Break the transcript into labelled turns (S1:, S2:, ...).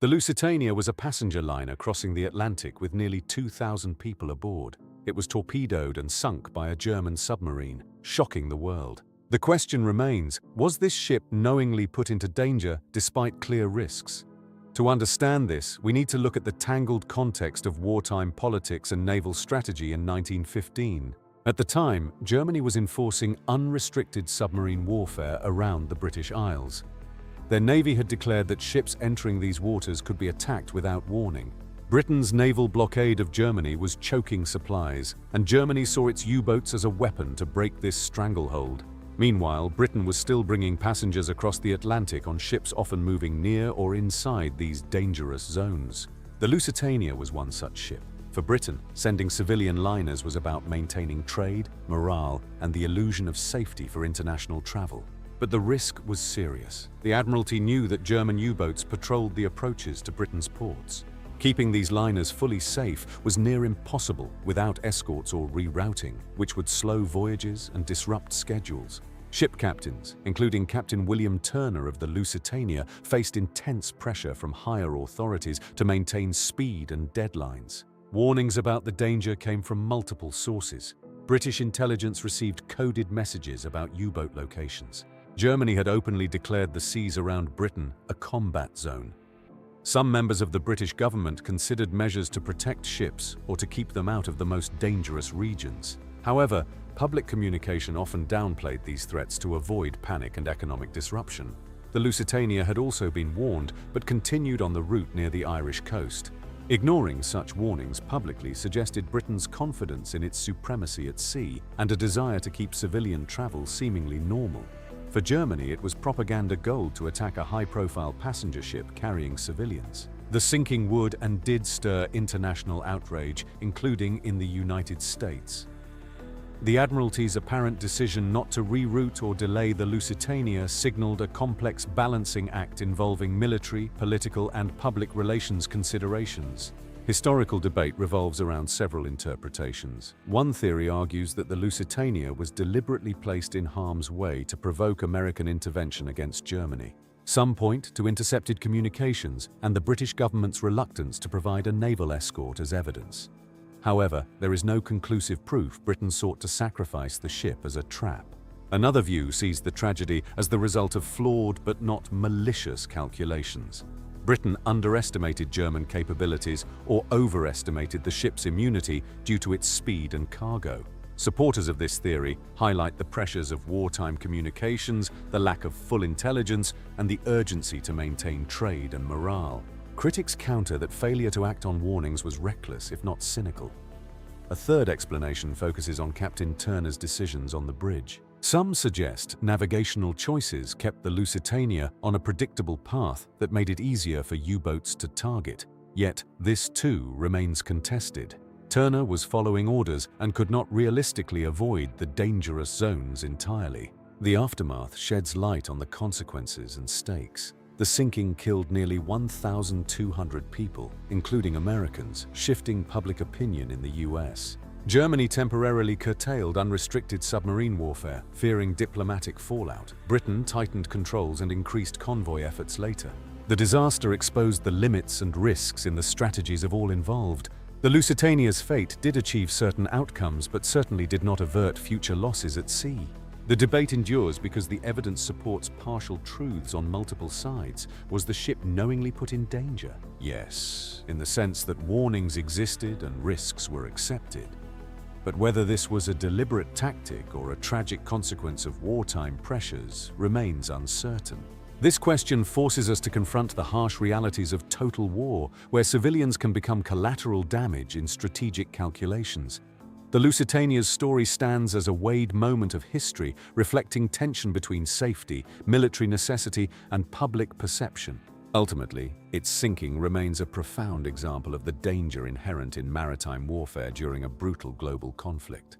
S1: The Lusitania was a passenger liner crossing the Atlantic with nearly 2,000 people aboard. It was torpedoed and sunk by a German submarine, shocking the world. The question remains, was this ship knowingly put into danger despite clear risks? To understand this, we need to look at the tangled context of wartime politics and naval strategy in 1915. At the time, Germany was enforcing unrestricted submarine warfare around the British Isles. Their navy had declared that ships entering these waters could be attacked without warning. Britain's naval blockade of Germany was choking supplies, and Germany saw its U-boats as a weapon to break this stranglehold. Meanwhile, Britain was still bringing passengers across the Atlantic on ships often moving near or inside these dangerous zones. The Lusitania was one such ship. For Britain, sending civilian liners was about maintaining trade, morale, and the illusion of safety for international travel. But the risk was serious. The Admiralty knew that German U-boats patrolled the approaches to Britain's ports. Keeping these liners fully safe was near impossible without escorts or rerouting, which would slow voyages and disrupt schedules. Ship captains, including Captain William Turner of the Lusitania, faced intense pressure from higher authorities to maintain speed and deadlines. Warnings about the danger came from multiple sources. British intelligence received coded messages about U-boat locations. Germany had openly declared the seas around Britain a combat zone. Some members of the British government considered measures to protect ships or to keep them out of the most dangerous regions. However, public communication often downplayed these threats to avoid panic and economic disruption. The Lusitania had also been warned, but continued on the route near the Irish coast. Ignoring such warnings publicly suggested Britain's confidence in its supremacy at sea and a desire to keep civilian travel seemingly normal. For Germany, it was propaganda gold to attack a high-profile passenger ship carrying civilians. The sinking would and did stir international outrage, including in the United States. The Admiralty's apparent decision not to reroute or delay the Lusitania signaled a complex balancing act involving military, political, and public relations considerations. Historical debate revolves around several interpretations. One theory argues that the Lusitania was deliberately placed in harm's way to provoke American intervention against Germany. Some point to intercepted communications and the British government's reluctance to provide a naval escort as evidence. However, there is no conclusive proof Britain sought to sacrifice the ship as a trap. Another view sees the tragedy as the result of flawed but not malicious calculations. Britain underestimated German capabilities or overestimated the ship's immunity due to its speed and cargo. Supporters of this theory highlight the pressures of wartime communications, the lack of full intelligence, and the urgency to maintain trade and morale. Critics counter that failure to act on warnings was reckless, if not cynical. A third explanation focuses on Captain Turner's decisions on the bridge. Some suggest navigational choices kept the Lusitania on a predictable path that made it easier for U-boats to target. Yet, this too remains contested. Turner was following orders and could not realistically avoid the dangerous zones entirely. The aftermath sheds light on the consequences and stakes. The sinking killed nearly 1,200 people, including Americans, shifting public opinion in the US. Germany temporarily curtailed unrestricted submarine warfare, fearing diplomatic fallout. Britain tightened controls and increased convoy efforts later. The disaster exposed the limits and risks in the strategies of all involved. The Lusitania's fate did achieve certain outcomes, but certainly did not avert future losses at sea. The debate endures because the evidence supports partial truths on multiple sides. Was the ship knowingly put in danger? Yes, in the sense that warnings existed and risks were accepted. But whether this was a deliberate tactic or a tragic consequence of wartime pressures remains uncertain. This question forces us to confront the harsh realities of total war, where civilians can become collateral damage in strategic calculations. The Lusitania's story stands as a weighed moment of history, reflecting tension between safety, military necessity, and public perception. Ultimately, its sinking remains a profound example of the danger inherent in maritime warfare during a brutal global conflict.